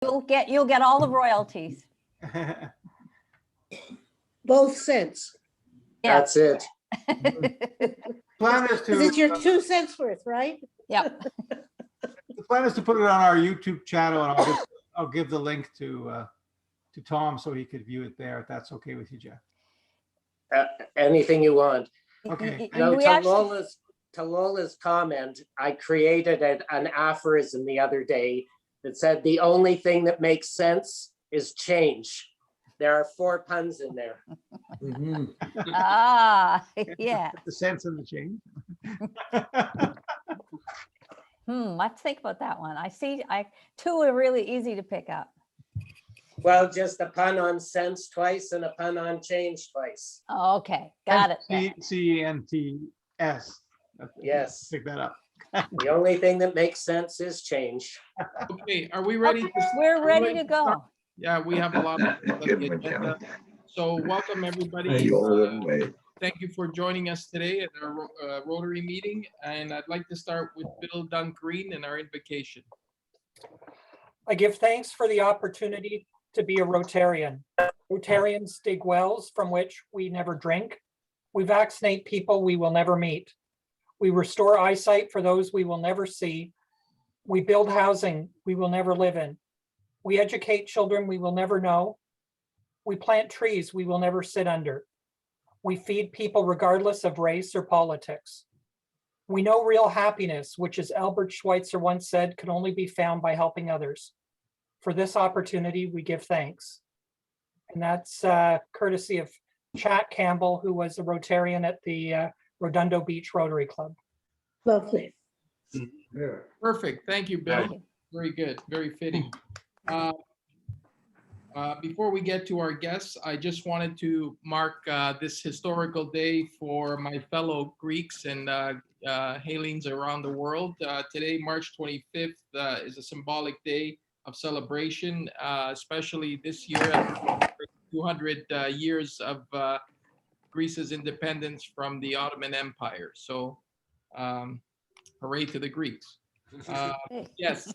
You'll get all the royalties. Both cents. Yeah. That's it. Plan is Because it's your 2 cents worth, right? Yeah. the plan is to put it on our YouTube channel, and I'll give the link to Tom so he could view it there, if that's okay with you, Jeff. Anything you want. Okay. No, We to actually- Lola's comment, I created an aphorism the other day that said the only thing that makes sense is change. There are 4 puns in there. Mhm. Ah, yeah. The sense of the change. Let's think about that one. Two are really easy to pick up. Well, just a pun on sense twice and a pun on change twice. Oh, okay, got it. CENTS. Yes. Pick that up. The only thing that makes sense is change. Okay, are we ready? We're ready to go. Yeah, we have a lot of things on the agenda. So welcome, everybody. Thank you for joining us today at our Rotary meeting. And I'd like to start with Bill Dungreen and our invocation. I give thanks for the opportunity to be a Rotarian. Rotarians dig wells from which we never drink. We vaccinate people we will never meet. We restore eyesight for those we will never see. We build housing we will never live in. We educate children we will never know. We plant trees we will never sit under. We feed people regardless of race or politics. We know real happiness, which, as Albert Schweitzer once said, can only be found by helping others. For this opportunity, we give thanks. And that's courtesy of Chat Campbell, who was a Rotarian at the Redondo Beach Rotary Club. Lovely. Perfect. Thank you, Bill. Thank you. Very good. Very fitting. Before we get to our guests, I just wanted to mark this historical day for my fellow Greeks and Hellenes around the world. Today, March 25th, is a symbolic day of celebration, especially this year, 200 years of Greece's independence from the Ottoman Empire. So, hooray to the Greeks. Yes.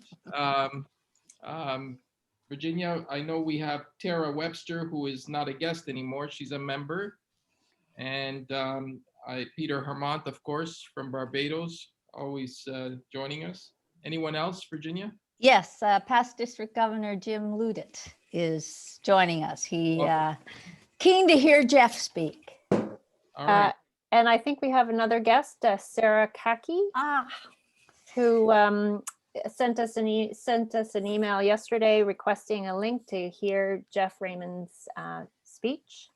Virginia, I know we have Tara Webster, who is not a guest anymore. She's a member. And Peter Hermant, of course, from Barbados, always joining us. Anyone else, Virginia? Yes, past District Governor Jim Ludit is joining us. He keen to hear Jeff speak. All right. And I think we have another guest, Sarah Kaki, who sent us an email yesterday requesting a link to hear Jeff Raymond's speech.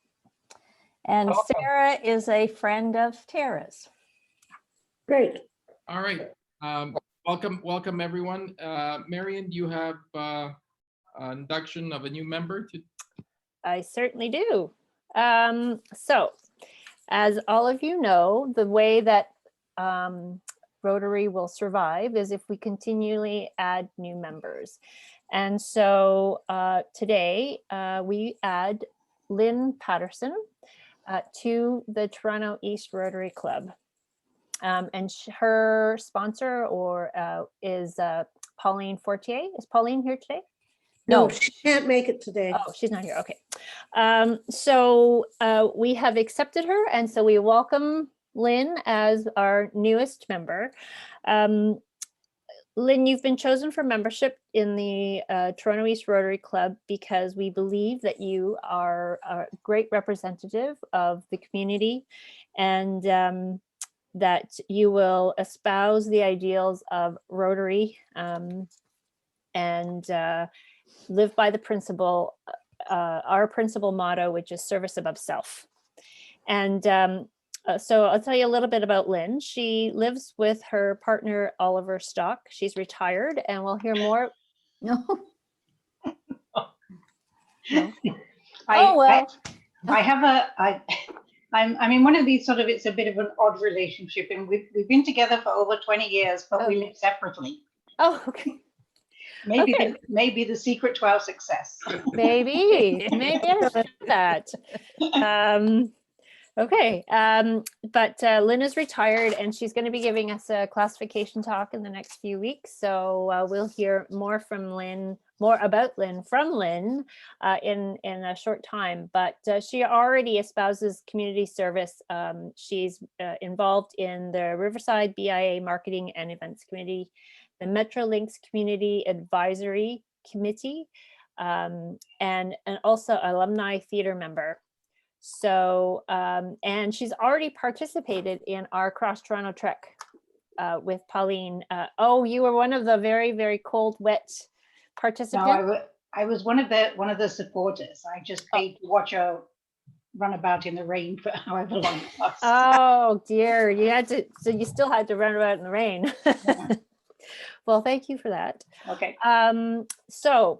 And Welcome. Sarah is a friend of Tara's. Great. All right. Welcome everyone. Marion, do you have an induction of a new member? I certainly do. So, as all of you know, the way that Rotary will survive is if we continually add new members. And so today we add Lynn Patterson to the Toronto East Rotary Club. And her sponsor is Pauline Fortier. Is Pauline here today? No, she can't make it today. Oh, she's not here. Okay. So we have accepted her. And so we welcome Lynn as our newest member. Lynn, you've been chosen for membership in the Toronto East Rotary Club because we believe that you are a great representative of the community and that you will espouse the ideals of Rotary and live by the principle, our principal motto, which is service above self. And so I'll tell you a little bit about Lynn. She lives with her partner, Oliver Stock. She's retired, and we'll hear more. No. No? I'm in one of these sort of, it's a bit of an odd relationship, and we've been together for over 20 years, but we live separately. Oh, okay. Maybe the secret to our success. Maybe I should do that. Okay, but Lynn is retired and she's going to be giving us a classification talk in the next few weeks. So we'll hear more from Lynn, more about Lynn from Lynn in a short time. But she already espouses community service. She's involved in the Riverside BIA Marketing and Events Committee, the Metrolinx Community Advisory Committee, and also alumni theater member. So, and she's already participated in our Cross Toronto Trek with Pauline. Oh, you were one of the very, very cold, wet participants? No, I was one of the supporters. I just paid to watch her run about in the rain for however long it was. Oh dear, you had to, so you still had to run about in the rain. Yeah. Well, thank you for that. Okay. So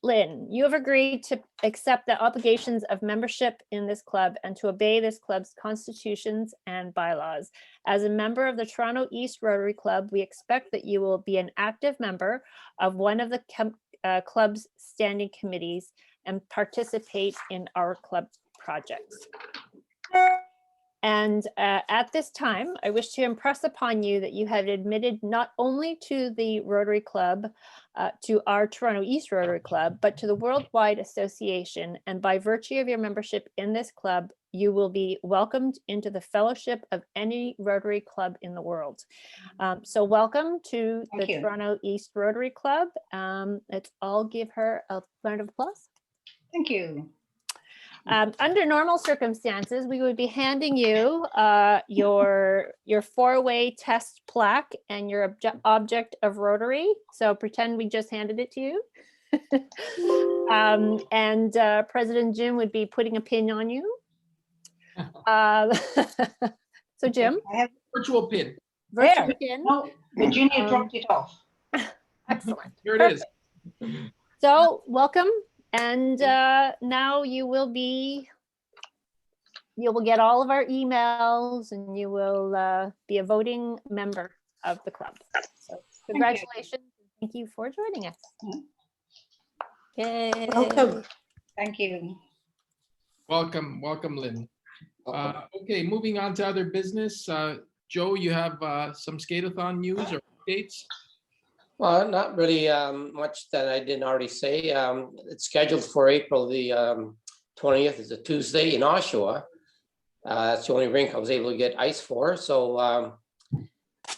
Lynn, you have agreed to accept the obligations of membership in this club and to obey this club's constitutions and bylaws. As a member of the Toronto East Rotary Club, we expect that you will be an active member of one of the club's standing committees and participate in our club projects. And at this time, I wish to impress upon you that you have admitted not only to the Rotary Club, to our Toronto East Rotary Club, but to the Worldwide Association. And by virtue of your membership in this club, you will be welcomed into the fellowship of any Rotary Club in the world. So welcome to Thank the you. Toronto East Rotary Club. Let's all give her a round of applause. Thank you. Under normal circumstances, we would be handing you your 4-way test plaque and your object of Rotary. So pretend we just handed it to you. And President Jim would be putting a pin on you. So Jim, I have Virtual pin. virtual pin. no, Virginia dropped it off. Excellent. Here it is. So welcome. And now you will get all of our emails and you will be a voting member of the club. So congratulations. Thank you for joining us. Yay. Welcome. Thank you. Welcome, Lynn. Okay, moving on to other business. Joe, you have some Skateathon news or updates? Well, not really much that I didn't already say. It's scheduled for April the 20th, is a Tuesday in Oshawa. That's the only rink I was able to get ice for. So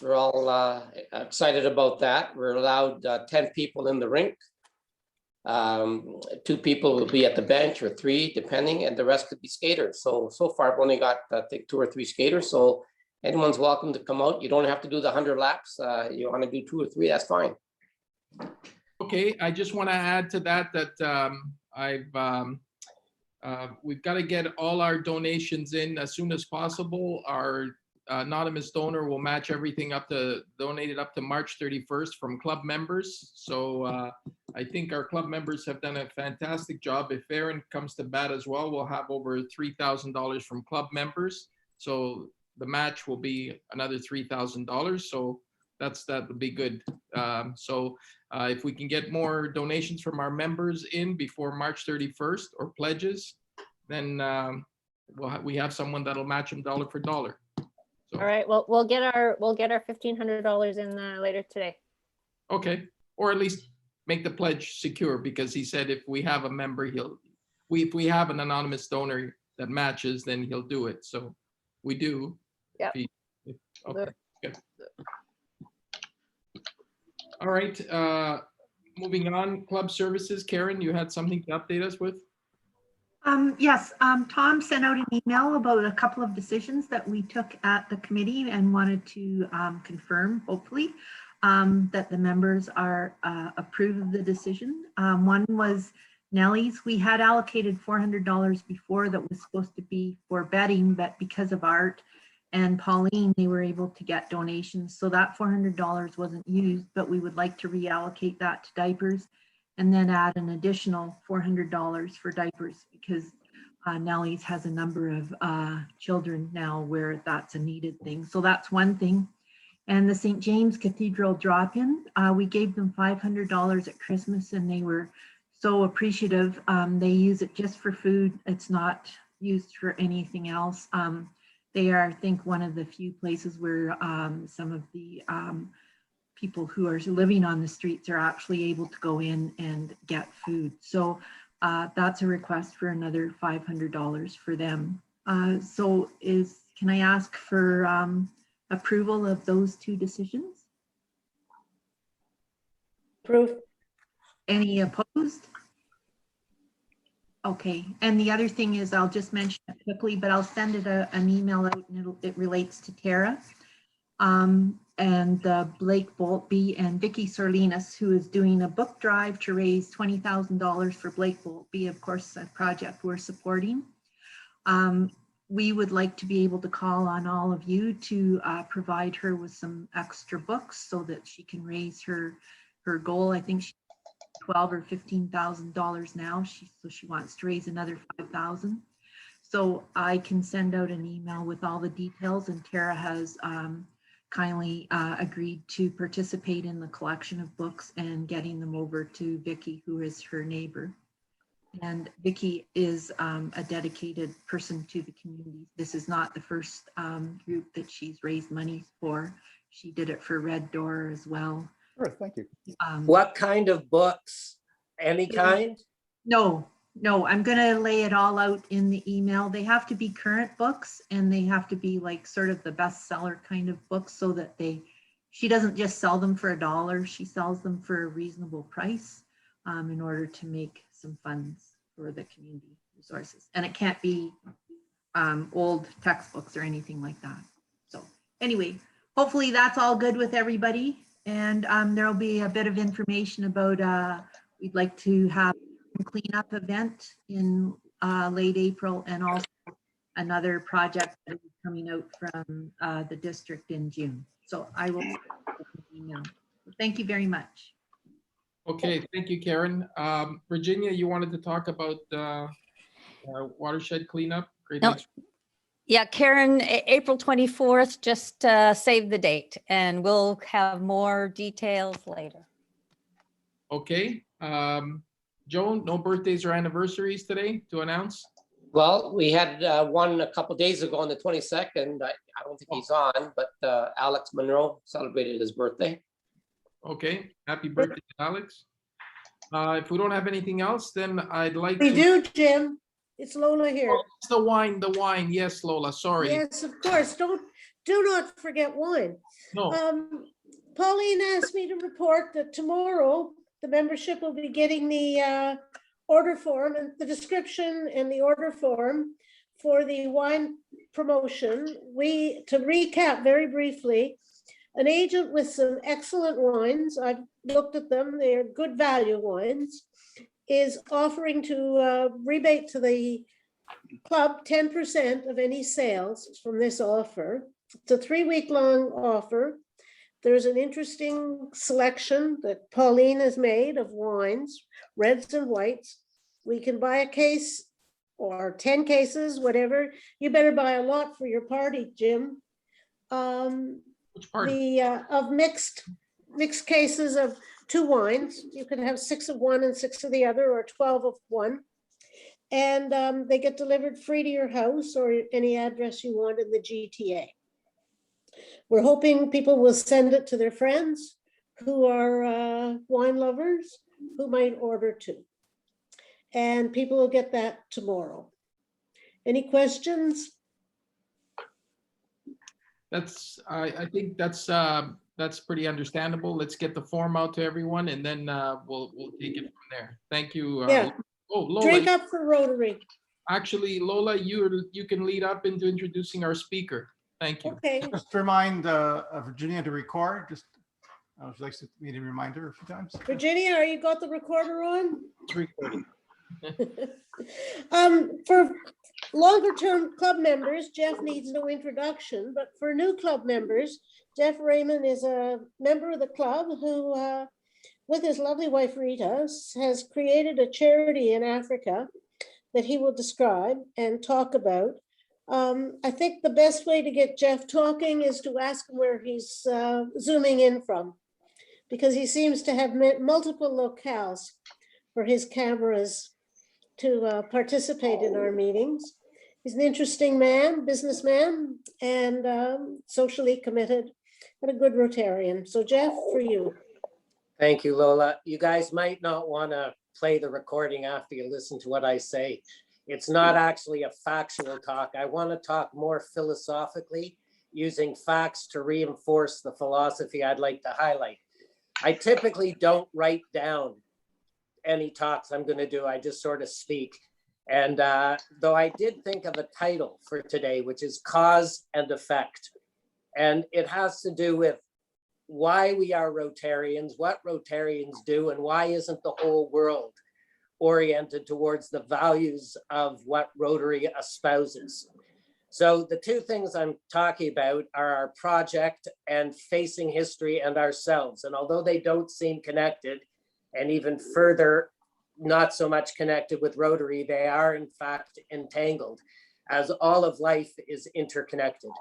we're all excited about that. We're allowed 10 people in the rink. 2 people will be at the bench or 3 depending, and the rest could be skaters. So far I've only got, I think, 2 or 3 skaters. So anyone's welcome to come out. You don't have to do the 100 laps. You want to do 2 or 3, that's fine. Okay, I just want to add to that we've got to get all our donations in as soon as possible. Our anonymous donor will match everything donated up to March 31st from club members. So I think our club members have done a fantastic job. If Aaron comes to bat as well, we'll have over $3,000 from club members. So the match will be another $3,000. So that would be good. So if we can get more donations from our members in before March 31st or pledges, then we have someone that'll match them dollar for dollar. So, All right. Well, we'll get our $1,500 in later today. okay, or at least make the pledge secure, because he said if we have a member, if we have an anonymous donor that matches, then he'll do it. So we do. Yep. Okay, good. All right, moving on, club services. Karen, you had something to update us with? Yes, Tom sent out an email about a couple of decisions that we took at the committee and wanted to confirm, hopefully, that the members are approve of the decision. One was Nellie's. We had allocated $400 before that was supposed to be for bedding, but because of Art and Pauline, they were able to get donations. So that $400 wasn't used, but we would like to reallocate that to diapers and then add an additional $400 for diapers, because Nellie's has a number of children now where that's a needed thing. So that's one thing. And the St. James Cathedral drop-in, we gave them $500 at Christmas and they were so appreciative. They use it just for food. It's not used for anything else. They are, I think, one of the few places where some of the people who are living on the streets are actually able to go in and get food. So that's a request for another $500 for them. So can I ask for approval of those two decisions? Proof. Any opposed? Okay, and the other thing is, I'll just mention it quickly, but I'll send it an email out, and it relates to Tara. And Blake Boltby and Vicky Sorlinas, who is doing a book drive to raise $20,000 for Blake Boltby, of course, a project we're supporting. We would like to be able to call on all of you to provide her with some extra books so that she can raise her goal. I think she's $12,000 or $15,000 now. So she wants to raise another $5,000. So I can send out an email with all the details, and Tara has kindly agreed to participate in the collection of books and getting them over to Vicky, who is her neighbor. And Vicky is a dedicated person to the community. This is not the first group that she's raised money for. She did it for Red Door as well. Sure, thank you. What kind of books? Any kind? No, I'm gonna lay it all out in the email. They have to be current books, and they have to be like sort of the bestseller kind of books, so that she doesn't just sell them for $1, she sells them for a reasonable price in order to make some funds for the community resources. And it can't be old textbooks or anything like that. So anyway, hopefully that's all good with everybody. And there'll be a bit of information about, we'd like to have a cleanup event in late April, and also another project that is coming out from the district in June. So I will email. Thank you very much. Okay, thank you, Karen. Virginia, you wanted to talk about watershed cleanup? Great No. Lakes. Yeah, Karen, April 24th, just save the date, and we'll have more details later. Okay. Joan, no birthdays or anniversaries today to announce? Well, we had one a couple days ago on the 22nd. I don't think he's on, but Alex Monroe celebrated his birthday. Okay, happy birthday, Alex. If we don't have anything else, then I'd like We to. do, Jim. It's Lola here. Oh, it's the wine. Yes, Lola, sorry. Yes, of course. Do not forget wine. No, Pauline asked me to report that tomorrow the membership will be getting the order form and the description and the order form for the wine promotion. To recap very briefly, an agent with some excellent wines, I've looked at them, they're good value wines, is offering to rebate to the club 10% of any sales from this offer. It's a 3-week-long offer. There's an interesting selection that Pauline has made of wines, reds and whites. We can buy a case or 10 cases, whatever. You better buy a lot for your party, Jim. which party? Of mixed cases of 2 wines. You can have 6 of one and 6 of the other, or 12 of one. And they get delivered free to your house or any address you want in the GTA. We're hoping people will send it to their friends who are wine lovers, who might order too. And people will get that tomorrow. Any questions? I think that's pretty understandable. Let's get the form out to everyone, and then we'll take it from there. Thank you. Yeah. Oh, Lola. Drink up for Rotary. Actually, Lola, you can lead up into introducing our speaker. Thank you. Okay. Just remind Virginia to record. Just she likes me to remind her a few times. Virginia, are you got the recorder on? It's recording. For longer term club members, Jeff needs no introduction, but for new club members, Jeff Rayman is a member of the club who, with his lovely wife Rita, has created a charity in Africa that he will describe and talk about. I think the best way to get Jeff talking is to ask him where he's zooming in from, because he seems to have multiple locales for his cameras to participate in our meetings. He's an interesting man, businessman, and socially committed, and a good Rotarian. So Jeff, for you. Thank you, Lola. You guys might not want to play the recording after you listen to what I say. It's not actually a factual talk. I want to talk more philosophically, using facts to reinforce the philosophy I'd like to highlight. I typically don't write down any talks I'm going to do. I just sort of speak. And though I did think of a title for today, which is Cause and Effect. And it has to do with why we are Rotarians, what Rotarians do, and why isn't the whole world oriented towards the values of what Rotary espouses. So the two things I'm talking about are our project and facing history and ourselves. And although they don't seem connected, and even further, not so much connected with Rotary, they are in fact entangled, as all of life is interconnected.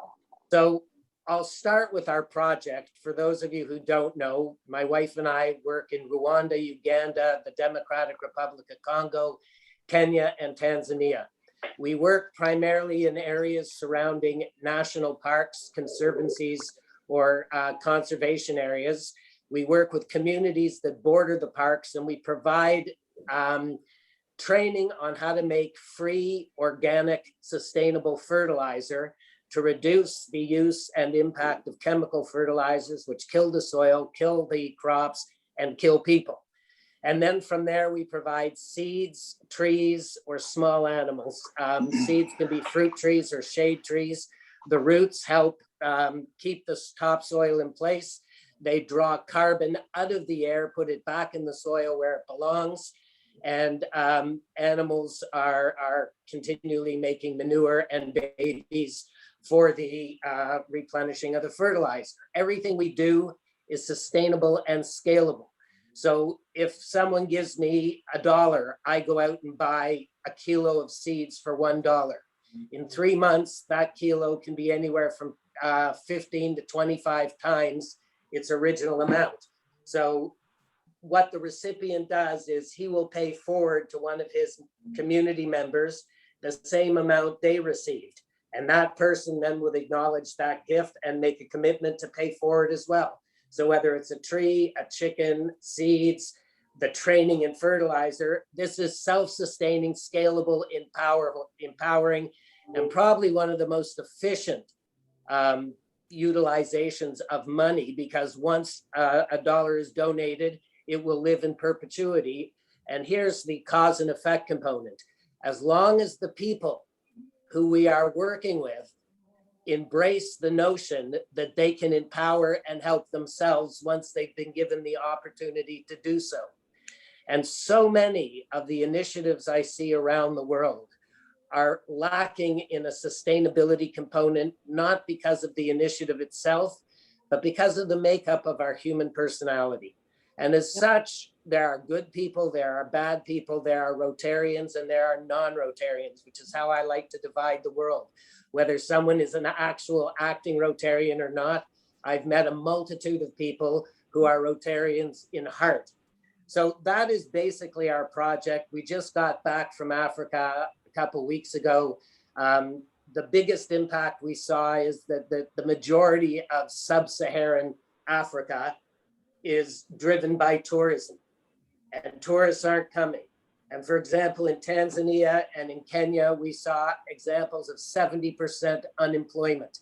So I'll start with our project. For those of you who don't know, my wife and I work in Rwanda, Uganda, the Democratic Republic of Congo, Kenya, and Tanzania. We work primarily in areas surrounding national parks, conservancies, or conservation areas. We work with communities that border the parks, and we provide training on how to make free, organic, sustainable fertilizer to reduce the use and impact of chemical fertilizers, which kill the soil, kill the crops, and kill people. And then from there, we provide seeds, trees, or small animals. Seeds can be fruit trees or shade trees. The roots help keep the topsoil in place. They draw carbon out of the air, put it back in the soil where it belongs. And animals are continually making manure and babies for the replenishing of the fertilizer. Everything we do is sustainable and scalable. So if someone gives me $1, I go out and buy a kilo of seeds for $1. In 3 months, that kilo can be anywhere from 15 to 25 times its original amount. So what the recipient does is he will pay forward to one of his community members the same amount they received. And that person then would acknowledge that gift and make a commitment to pay forward as well. So whether it's a tree, a chicken, seeds, the training and fertilizer, this is self-sustaining, scalable, empowering, and probably one of the most efficient utilizations of money, because once $1 is donated, it will live in perpetuity. And here's the cause and effect component. As long as the people who we are working with embrace the notion that they can empower and help themselves once they've been given the opportunity to do so. And so many of the initiatives I see around the world are lacking in a sustainability component, not because of the initiative itself, but because of the makeup of our human personality. And as such, there are good people, there are bad people, there are Rotarians, and there are non-Rotarians, which is how I like to divide the world. Whether someone is an actual acting Rotarian or not, I've met a multitude of people who are Rotarians in heart. So that is basically our project. We just got back from Africa a couple of weeks ago. The biggest impact we saw is that the majority of sub-Saharan Africa is driven by tourism, and tourists aren't coming. And for example, in Tanzania and in Kenya, we saw examples of 70% unemployment.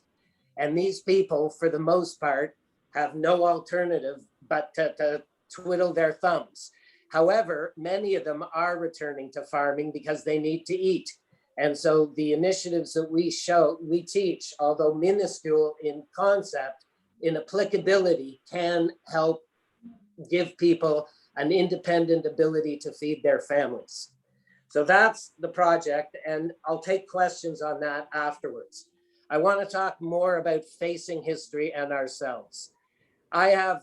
And these people, for the most part, have no alternative but to twiddle their thumbs. However, many of them are returning to farming because they need to eat. And so the initiatives that we teach, although minuscule in concept, in applicability, can help give people an independent ability to feed their families. So that's the project, and I'll take questions on that afterwards. I want to talk more about facing history and ourselves. I have,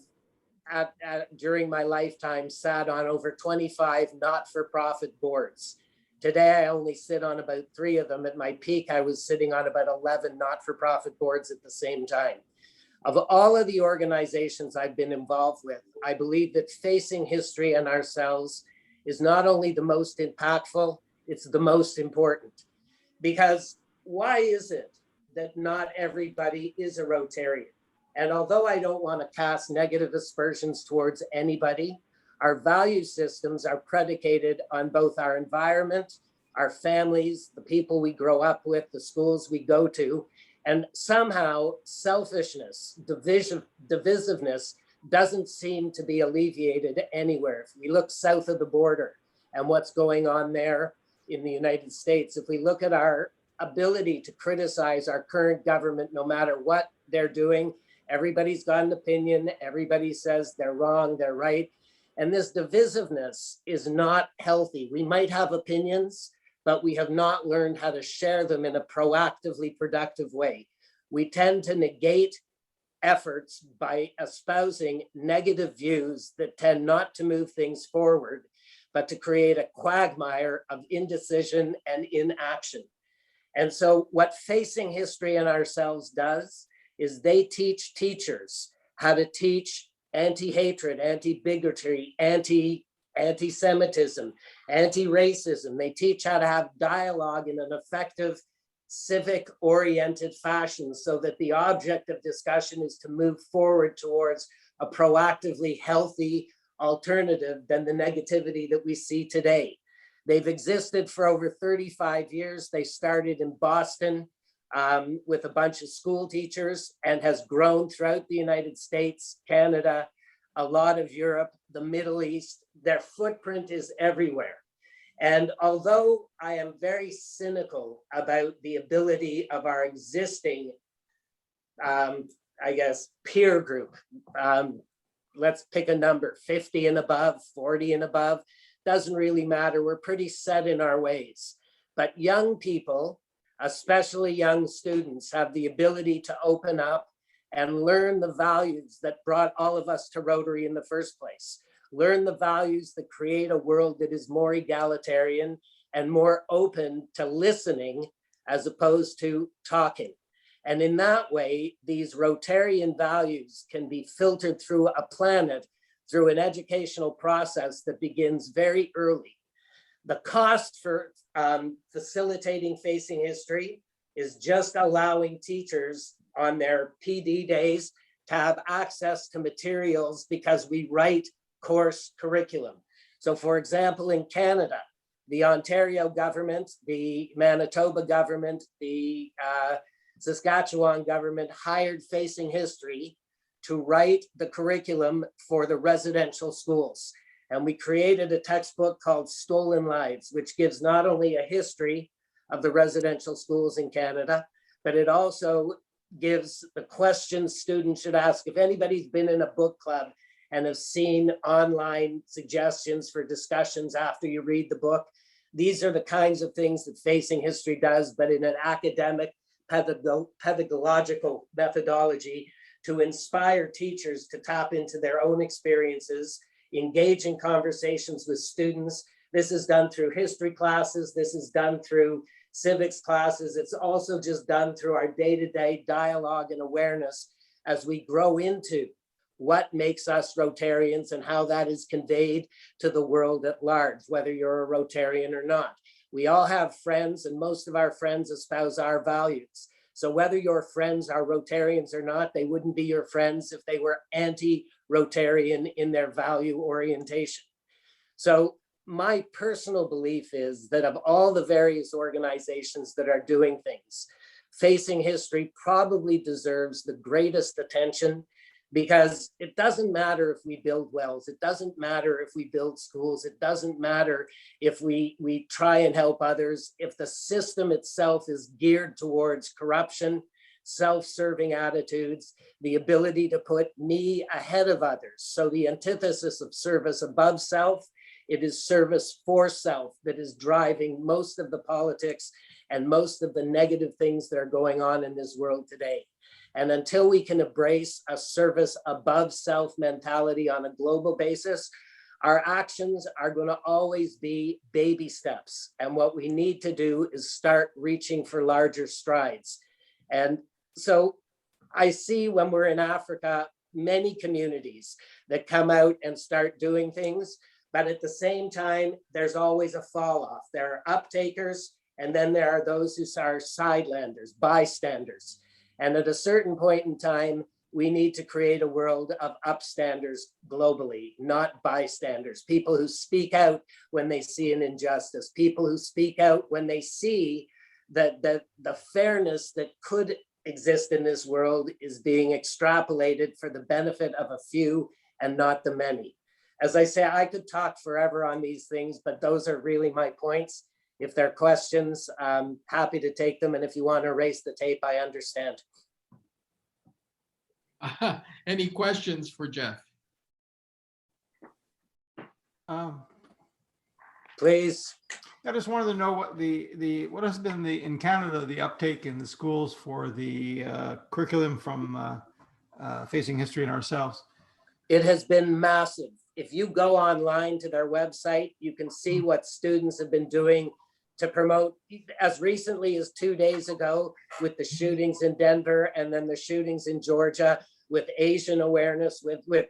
during my lifetime, sat on over 25 not-for-profit boards. Today, I only sit on about 3 of them. At my peak, I was sitting on about 11 not-for-profit boards at the same time. Of all of the organizations I've been involved with, I believe that facing history and ourselves is not only the most impactful, it's the most important. Because why is it that not everybody is a Rotarian? And although I don't want to cast negative aspersions towards anybody, our value systems are predicated on both our environment, our families, the people we grow up with, the schools we go to, and somehow selfishness, divisiveness doesn't seem to be alleviated anywhere. If we look south of the border and what's going on there in the United States, if we look at our ability to criticize our current government, no matter what they're doing, everybody's got an opinion, everybody says they're wrong, they're right. And this divisiveness is not healthy. We might have opinions, but we have not learned how to share them in a proactively productive way. We tend to negate efforts by espousing negative views that tend not to move things forward, but to create a quagmire of indecision and inaction. And so what Facing History and Ourselves does is they teach teachers how to teach anti-hatred, anti-bigotry, anti-Semitism, anti-racism. They teach how to have dialogue in an effective, civic-oriented fashion so that the object of discussion is to move forward towards a proactively healthy alternative than the negativity that we see today. They've existed for over 35 years. They started in Boston with a bunch of school teachers and has grown throughout the United States, Canada, a lot of Europe, the Middle East. Their footprint is everywhere. And although I am very cynical about the ability of our existing, peer group, let's pick a number, 50 and above, 40 and above, doesn't really matter. We're pretty set in our ways. But young people, especially young students, have the ability to open up and learn the values that brought all of us to Rotary in the first place. Learn the values that create a world that is more egalitarian and more open to listening as opposed to talking. And in that way, these Rotarian values can be filtered through a planet, through an educational process that begins very early. The cost for facilitating Facing History is just allowing teachers on their PD days to have access to materials because we write course curriculum. So for example, in Canada, the Ontario government, the Manitoba government, the Saskatchewan government hired Facing History to write the curriculum for the residential schools. And we created a textbook called Stolen Lives, which gives not only a history of the residential schools in Canada, but it also gives the questions students should ask. If anybody's been in a book club and have seen online suggestions for discussions after you read the book, these are the kinds of things that Facing History does, but in an academic, pedagogical methodology to inspire teachers to tap into their own experiences, engage in conversations with students. This is done through history classes. This is done through civics classes. It's also just done through our day-to-day dialogue and awareness as we grow into what makes us Rotarians and how that is conveyed to the world at large, whether you're a Rotarian or not. We all have friends, and most of our friends espouse our values. So whether your friends are Rotarians or not, they wouldn't be your friends if they were anti-Rotarian in their value orientation. So my personal belief is that of all the various organizations that are doing things, Facing History probably deserves the greatest attention, because it doesn't matter if we build wells, it doesn't matter if we build schools, it doesn't matter if we try and help others, if the system itself is geared towards corruption, self-serving attitudes, the ability to put me ahead of others. So the antithesis of service above self, it is service for self that is driving most of the politics and most of the negative things that are going on in this world today. And until we can embrace a service above self mentality on a global basis, our actions are going to always be baby steps. And what we need to do is start reaching for larger strides. And so I see when we're in Africa, many communities that come out and start doing things, but at the same time, there's always a fall off. There are uptakers And then there are those who are sidelanders, bystanders. And at a certain point in time, we need to create a world of upstanders globally, not bystanders, people who speak out when they see an injustice, people who speak out when they see that the fairness that could exist in this world is being extrapolated for the benefit of a few and not the many. As I say, I could talk forever on these things, but those are really my points. If there are questions, I'm happy to take them. And if you want to erase the tape, I understand. Any questions for Jeff? Please. I just wanted to know what what has been in Canada, the uptake in the schools for the curriculum from Facing History and Ourselves. It has been massive. If you go online to their website, you can see what students have been doing to promote, as recently as 2 days ago, with the shootings in Denver and then the shootings in Georgia, with Asian awareness, with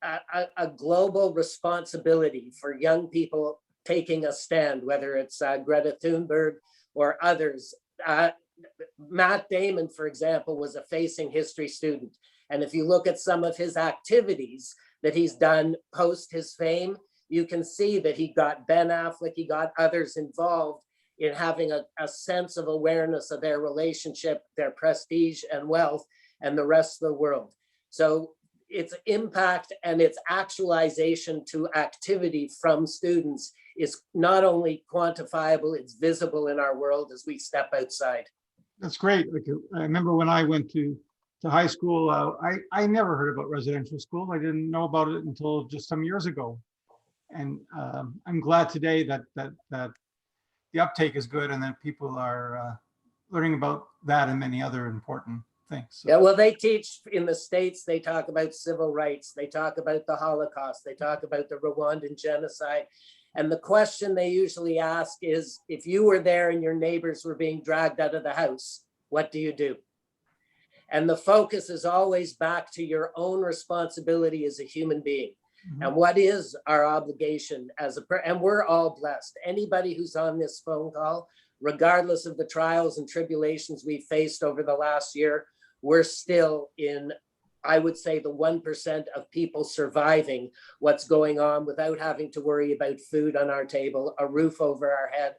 a global responsibility for young people taking a stand, whether it's Greta Thunberg or others. Matt Damon, for example, was a Facing History student. And if you look at some of his activities that he's done post his fame, you can see that he got Ben Affleck, he got others involved in having a sense of awareness of their relationship, their prestige and wealth, and the rest of the world. So its impact and its actualization to activity from students is not only quantifiable, it's visible in our world as we step outside. That's great. Like, I remember when I went to high school, I never heard about residential school. I didn't know about it until just some years ago. And I'm glad today that the uptake is good and that people are learning about that and many other important things. So. Yeah, well, they teach in the States, they talk about civil rights, they talk about the Holocaust, they talk about the Rwandan genocide. And the question they usually ask is, if you were there and your neighbors were being dragged out of the house, what do you do? And the focus is always back to your own responsibility as a human being. Mm-hmm. And what is our obligation and we're all blessed. Anybody who's on this phone call, regardless of the trials and tribulations we faced over the last year, we're still in, I would say, the 1% of people surviving what's going on without having to worry about food on our table, a roof over our head,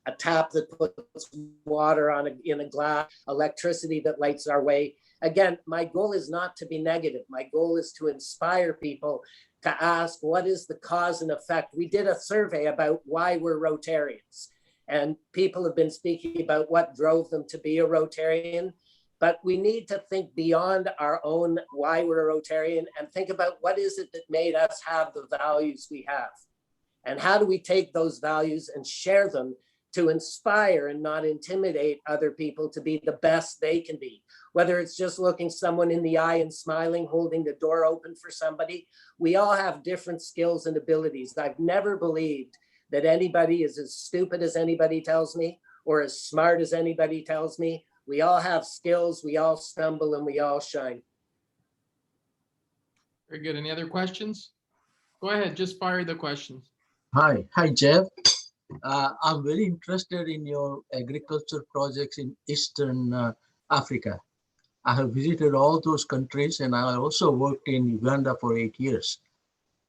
a tap that puts water in a glass, electricity that lights our way. Again, my goal is not to be negative. My goal is to inspire people to ask, what is the cause and effect? We did a survey about why we're Rotarians, and people have been speaking about what drove them to be a Rotarian. But we need to think beyond our own why we're a Rotarian and think about what is it that made us have the values we have? And how do we take those values and share them to inspire and not intimidate other people to be the best they can be? Whether it's just looking someone in the eye and smiling, holding the door open for somebody, we all have different skills and abilities. I've never believed that anybody is as stupid as anybody tells me or as smart as anybody tells me. We all have skills, we all stumble, and we all shine. Very good. Any other questions? Go ahead, just fire the questions. Hi, Jeff. I'm very interested in your agriculture projects in Eastern Africa. I have visited all those countries, and I also worked in Uganda for 8 years.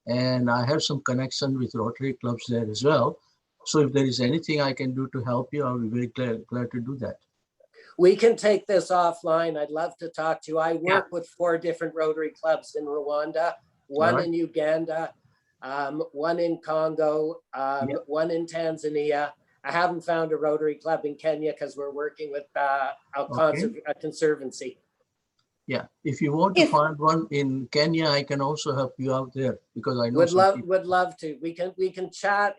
And I have some connection with Rotary clubs there as well. So if there is anything I can do to help you, I'll be very glad to do that. We can take this offline. I'd love to talk to you. I work with 4 different Rotary clubs in Rwanda, one in Uganda, one in Congo, one in Tanzania. I haven't found a Rotary club in Kenya because we're working with a conservancy. Yeah, if you want to find one in Kenya, I can also help you out there because I know would love to. We can chat.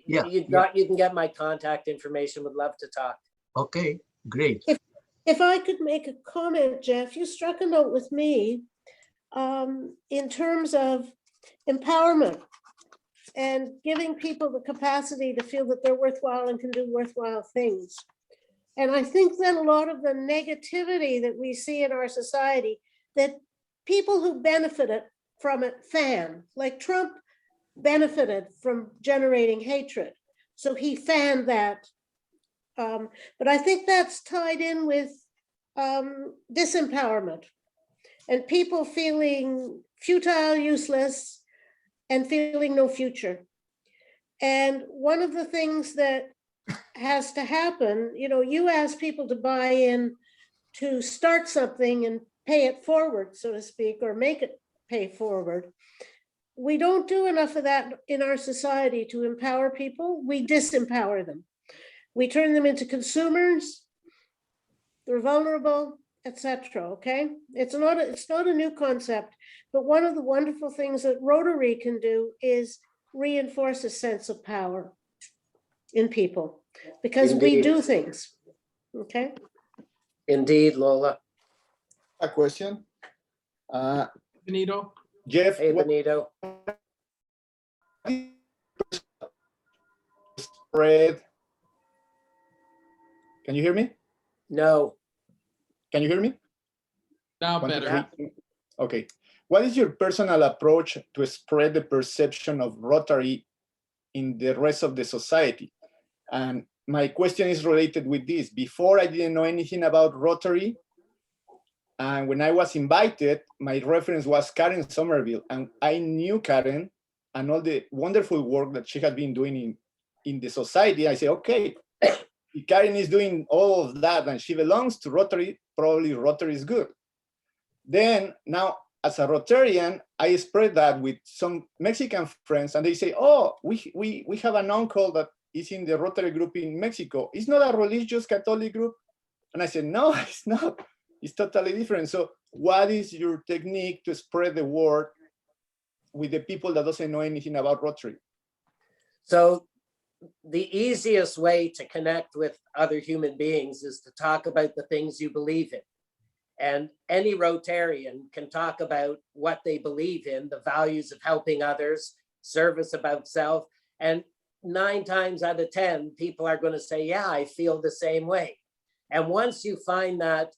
You can get my contact information. Would love to talk. Okay. Great. If I could make a comment, Jeff, you struck a note with me in terms of empowerment and giving people the capacity to feel that they're worthwhile and can do worthwhile things. And I think that a lot of the negativity that we see in our society, that people who benefited from it fan, like Trump benefited from generating hatred. So he fanned that But I think that's tied in with disempowerment and people feeling futile, useless, and feeling no future. And one of the things that has to happen, you ask people to buy in to start something and pay it forward, so to speak, or make it pay forward. We don't do enough of that in our society to empower people. We disempower them. We turn them into consumers. They're vulnerable, etc. Okay, it's not a new concept, but one of the wonderful things that Rotary can do is reinforce a sense of power in people, because we Indeed. do things. Okay. Indeed, Lola. A question. Benito? Jeff, Hey, what Benito. spread? Can you hear me? No. Can you hear me? Now 1, 2, better. 3. Okay. What is your personal approach to spread the perception of Rotary in the rest of the society? And my question is related with this. Before, I didn't know anything about Rotary. And when I was invited, my reference was Karen Somerville. And I knew Karen and all the wonderful work that she had been doing in the society. I said, okay, if Karen is doing all of that and she belongs to Rotary, probably Rotary is good. Then now, as a Rotarian, I spread that with some Mexican friends, and they say, oh, we have an uncle that is in the Rotary group in Mexico. It's not a religious Catholic group. And I said, no, it's not. It's totally different. So what is your technique to spread the word with the people that doesn't know anything about Rotary? So the easiest way to connect with other human beings is to talk about the things you believe in. And any Rotarian can talk about what they believe in, the values of helping others, service above self. And 9 times out of 10, people are going to say, yeah, I feel the same way. And once you find that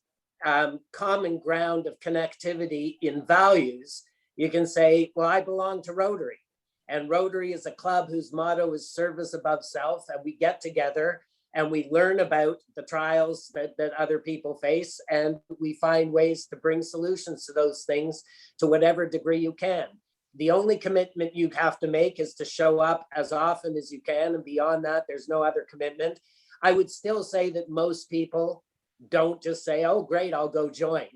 common ground of connectivity in values, you can say, well, I belong to Rotary. And Rotary is a club whose motto is service above self. And we get together and we learn about the trials that other people face. And we find ways to bring solutions to those things to whatever degree you can. The only commitment you have to make is to show up as often as you can. And beyond that, there's no other commitment. I would still say that most people don't just say, oh, great, I'll go join.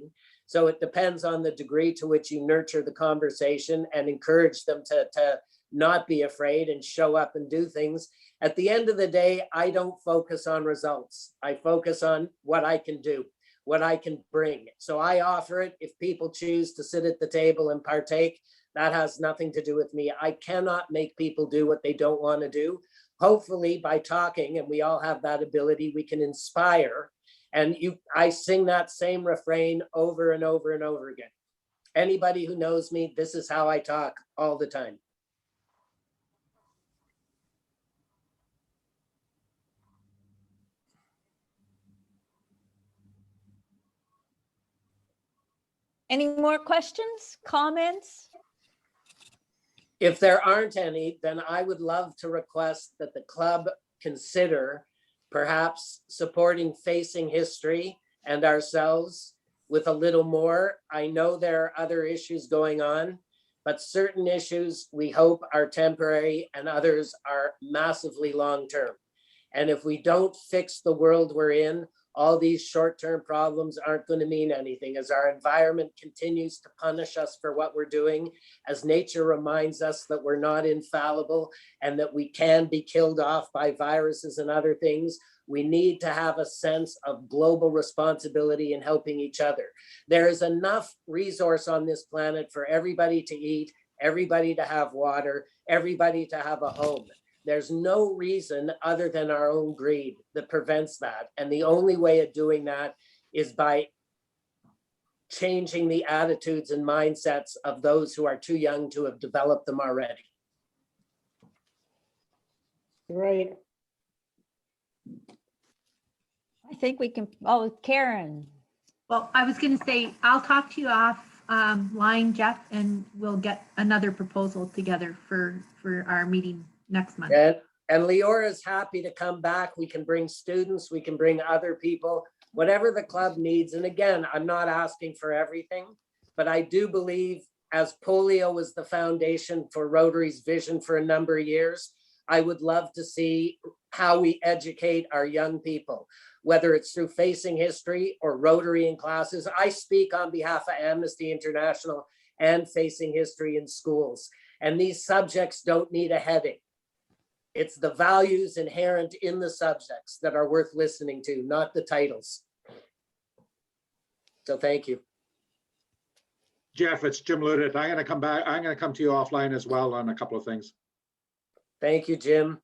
So it depends on the degree to which you nurture the conversation and encourage them to not be afraid and show up and do things. At the end of the day, I don't focus on results. I focus on what I can do, what I can bring. So I offer it. If people choose to sit at the table and partake, that has nothing to do with me. I cannot make people do what they don't want to do. Hopefully by talking, and we all have that ability, we can inspire. And I sing that same refrain over and over and over again. Anybody who knows me, this is how I talk all the time. Any more questions, comments? If there aren't any, then I would love to request that the club consider perhaps supporting Facing History and ourselves with a little more. I know there are other issues going on, but certain issues we hope are temporary and others are massively long-term. And if we don't fix the world we're in, all these short-term problems aren't going to mean anything as our environment continues to punish us for what we're doing, as nature reminds us that we're not infallible and that we can be killed off by viruses and other things. We need to have a sense of global responsibility in helping each other. There is enough resource on this planet for everybody to eat, everybody to have water, everybody to have a home. There's no reason other than our own greed that prevents that. And the only way of doing that is by changing the attitudes and mindsets of those who are too young to have developed them already. Right. I think we can, oh, Karen. Well, I was going to say, I'll talk to you off line, Jeff, and we'll get another proposal together for our meeting next month. And Leora's happy to come back. We can bring students, we can bring other people, whatever the club needs. And again, I'm not asking for everything, but I do believe, as polio was the foundation for Rotary's vision for a number of years, I would love to see how we educate our young people, whether it's through Facing History or Rotary in classes. I speak on behalf of Amnesty International and Facing History in schools. And these subjects don't need a heading. It's the values inherent in the subjects that are worth listening to, not the titles. So thank you. Jeff, it's Jim Ludit. I'm going to come back. I'm going to come to you offline as well on a couple of things. Thank you, Jim.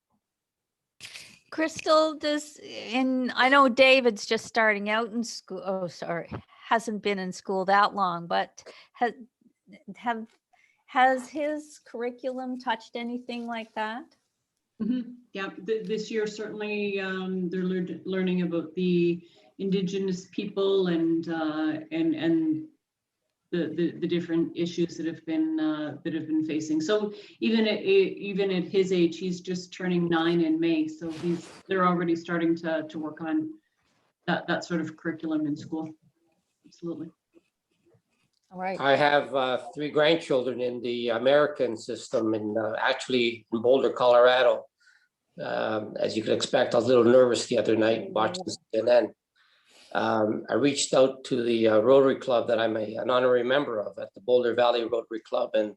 Crystal, I know David's just starting out in school. Oh, sorry, hasn't been in school that long, but has his curriculum touched anything like that? Mm-hmm. Yeah, this year certainly they're learning about the Indigenous people and the different issues that have been facing. So even at his age, he's just turning 9 in May. So they're already starting to work on that sort of curriculum in school. Absolutely. All right. I have 3 grandchildren in the American system, and actually in Boulder, Colorado. As you could expect, I was a little nervous the other night watching CNN. I reached out to the Rotary Club that I'm an honorary member of at the Boulder Valley Rotary Club, and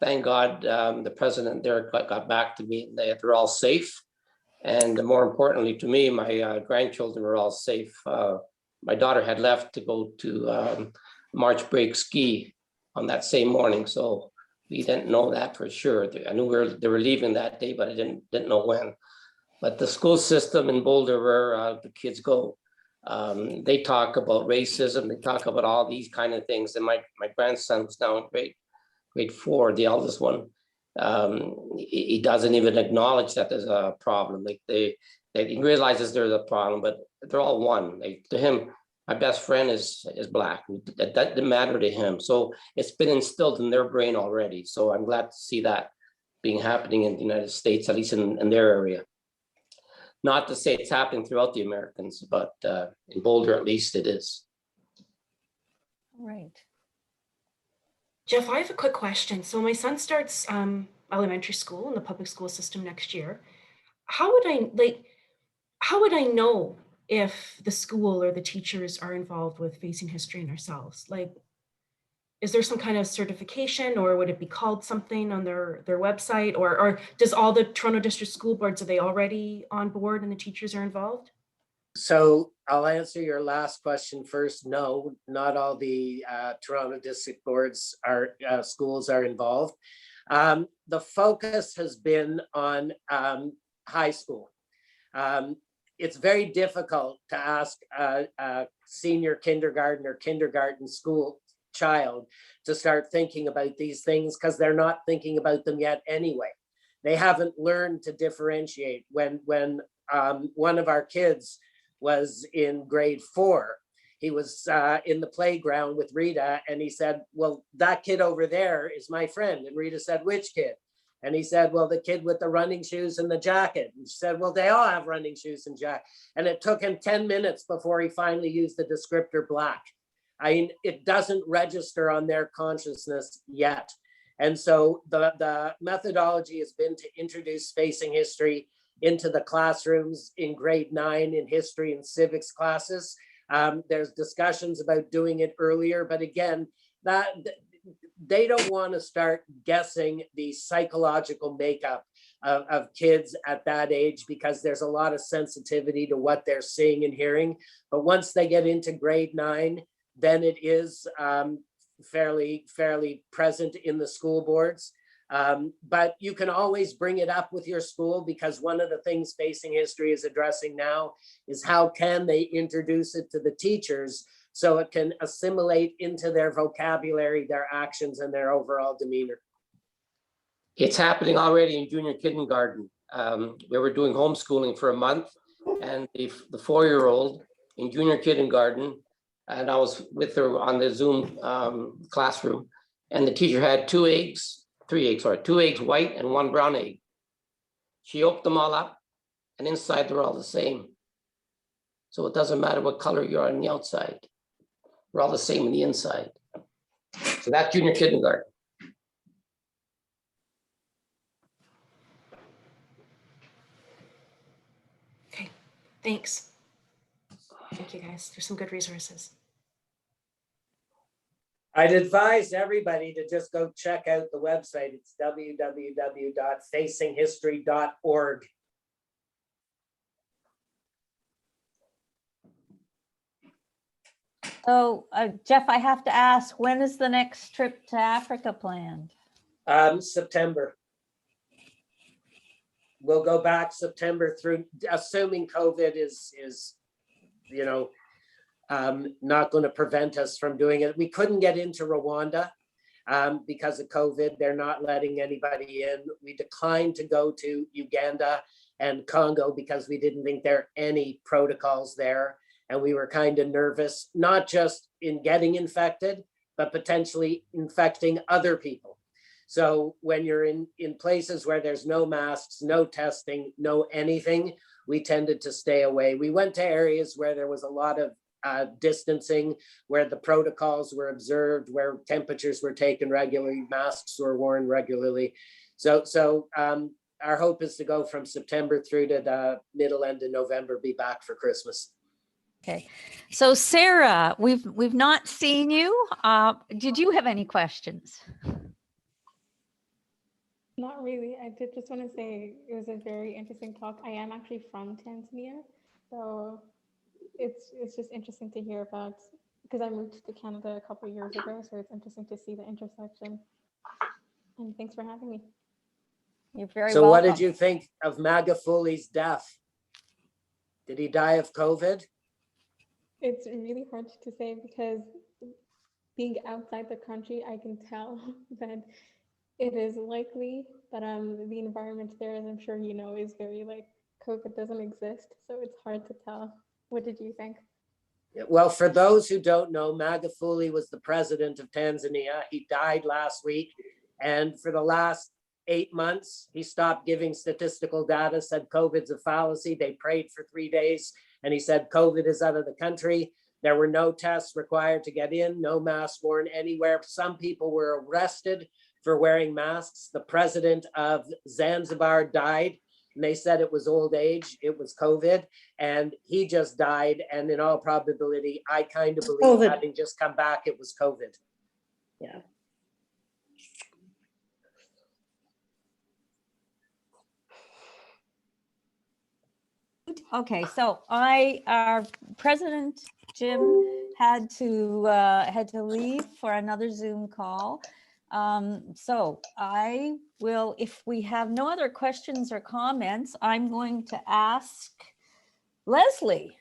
thank God the president there got back to me. They're all safe, and more importantly to me, my grandchildren are all safe. My daughter had left to go to March break ski on that same morning, so we didn't know that for sure. I knew they were leaving that day, but I didn't know when. But the school system in Boulder, where the kids go, they talk about racism. They talk about all these kind of things. And my grandson was now in grade 4, the eldest one. He doesn't even acknowledge that there's a problem. Like he realizes there's a problem, but they're all one. To him, my best friend is Black. That didn't matter to him. So it's been instilled in their brain already. So I'm glad to see that being happening in the United States, at least in their area. Not to say it's happening throughout the Americans, but in Boulder, at least it is. All right. Jeff, I have a quick question. So my son starts elementary school in the public school system next year. How would I know if the school or the teachers are involved with Facing History and Ourselves? Like, is there some kind of certification, or would it be called something on their website, or does all the Toronto District School Boards, are they already on board and the teachers are involved? So I'll answer your last question first. No, not all the Toronto District Boards schools are involved. The focus has been on high school. It's very difficult to ask a senior kindergarten or kindergarten school child to start thinking about these things, because they're not thinking about them yet anyway. They haven't learned to differentiate. When one of our kids was in grade 4, he was in the playground with Rita, and he said, well, that kid over there is my friend. And Rita said, which kid? And he said, well, the kid with the running shoes and the jacket. And she said, well, they all have running shoes and jacket. And it took him 10 minutes before he finally used the descriptor Black. I mean, it doesn't register on their consciousness yet. And so the methodology has been to introduce Facing History into the classrooms in grade 9 in history and civics classes. There's discussions about doing it earlier, but again, they don't want to start guessing the psychological makeup of kids at that age, because there's a lot of sensitivity to what they're seeing and hearing. But once they get into grade 9, then it is fairly present in the school boards. But you can always bring it up with your school, because one of the things Facing History is addressing now is how can they introduce it to the teachers so it can assimilate into their vocabulary, their actions, and their overall demeanor. It's happening already in junior kindergarten. We were doing homeschooling for a month, and the 4-year-old in junior kindergarten, and I was with her on the Zoom classroom, and the teacher had 2 eggs, white and 1 brown egg. She opened them all up, and inside they're all the same. So it doesn't matter what color you are on the outside. We're all the same on the inside. So that's junior kindergarten. Okay, thanks. Thank you guys. There's some good resources. I'd advise everybody to just go check out the website. It's www.facinghistory.org. So Jeff, I have to ask, when is the next trip to Africa planned? September. We'll go back September through, assuming COVID is not going to prevent us from doing it. We couldn't get into Rwanda because of COVID. They're not letting anybody in. We declined to go to Uganda and Congo because we didn't think there are any protocols there. And we were kind of nervous, not just in getting infected, but potentially infecting other people. So when you're in places where there's no masks, no testing, no anything, we tended to stay away. We went to areas where there was a lot of distancing, where the protocols were observed, where temperatures were taken regularly, masks were worn regularly. So our hope is to go from September through to the middle end of November, be back for Christmas. Okay, so Sarah, we've not seen you. Did you have any questions? Not really. I did just want to say it was a very interesting talk. I am actually from Tanzania, so it's just interesting to hear about, because I moved to Canada a couple of years ago, so it's interesting to see the intersection. And thanks for having me. You're very so welcome. What did you think of Magafuli's death? Did he die of COVID? It's really hard to say because being outside the country, I can tell that it is likely, but the environment there, as I'm sure you know, is very like COVID doesn't exist, so it's hard to tell. What did you think? Well, for those who don't know, Magufuli was the president of Tanzania. He died last week, and for the last 8 months, he stopped giving statistical data, said COVID's a fallacy. They prayed for 3 days, and he said COVID is out of the country. There were no tests required to get in, no masks worn anywhere. Some people were arrested for wearing masks. The president of Zanzibar died, and they said it was old age, it was COVID, and he just died. And in all probability, I kind of believe, COVID. having just come back, it was COVID. Yeah. Okay, so our President Jim had to leave for another Zoom call. So I will, if we have no other questions or comments, I'm going to ask Leslie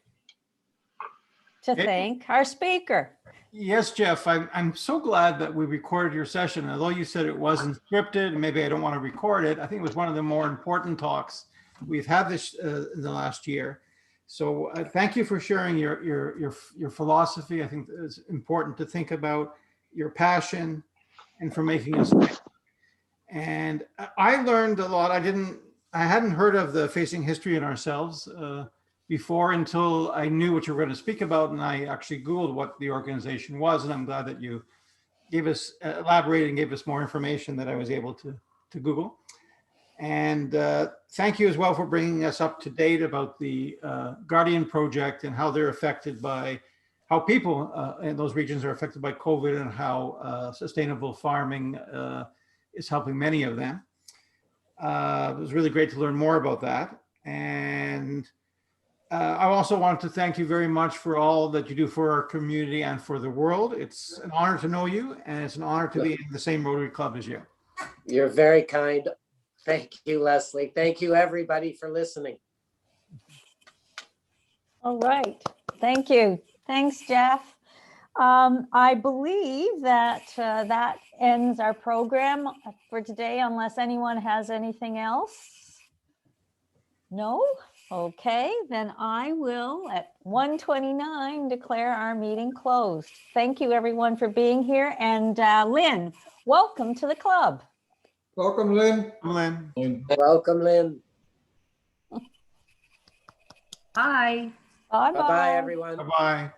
to thank our speaker. Yes, Jeff, I'm so glad that we recorded your session. Although you said it wasn't scripted, and maybe I don't want to record it, I think it was one of the more important talks we've had this in the last year. So thank you for sharing your philosophy. I think it's important to think about your passion and for making us. And I learned a lot. I hadn't heard of the Facing History in Ourselves before until I knew what you were going to speak about, and I actually Googled what the organization was, and I'm glad that you gave us, elaborated and gave us more information that I was able to Google. And thank you as well for bringing us up to date about the Guardian Project and how they're affected by, how people in those regions are affected by COVID, and how sustainable farming is helping many of them. It was really great to learn more about that. And I also wanted to thank you very much for all that you do for our community and for the world. It's an honor to know you, and it's an honor to be in the same Rotary Club as you. You're very kind. Thank you, Leslie. Thank you, everybody, for listening. All right, thank you. Thanks, Jeff. I believe that that ends our program for today, unless anyone has anything else. No? Okay, then I will at 1:29 declare our meeting closed. Thank you everyone for being here, and Lynn, welcome to the club. Welcome, Lynn. Lynn. Welcome, Lynn. Bye. Bye-bye. Bye-bye, everyone. Bye-bye.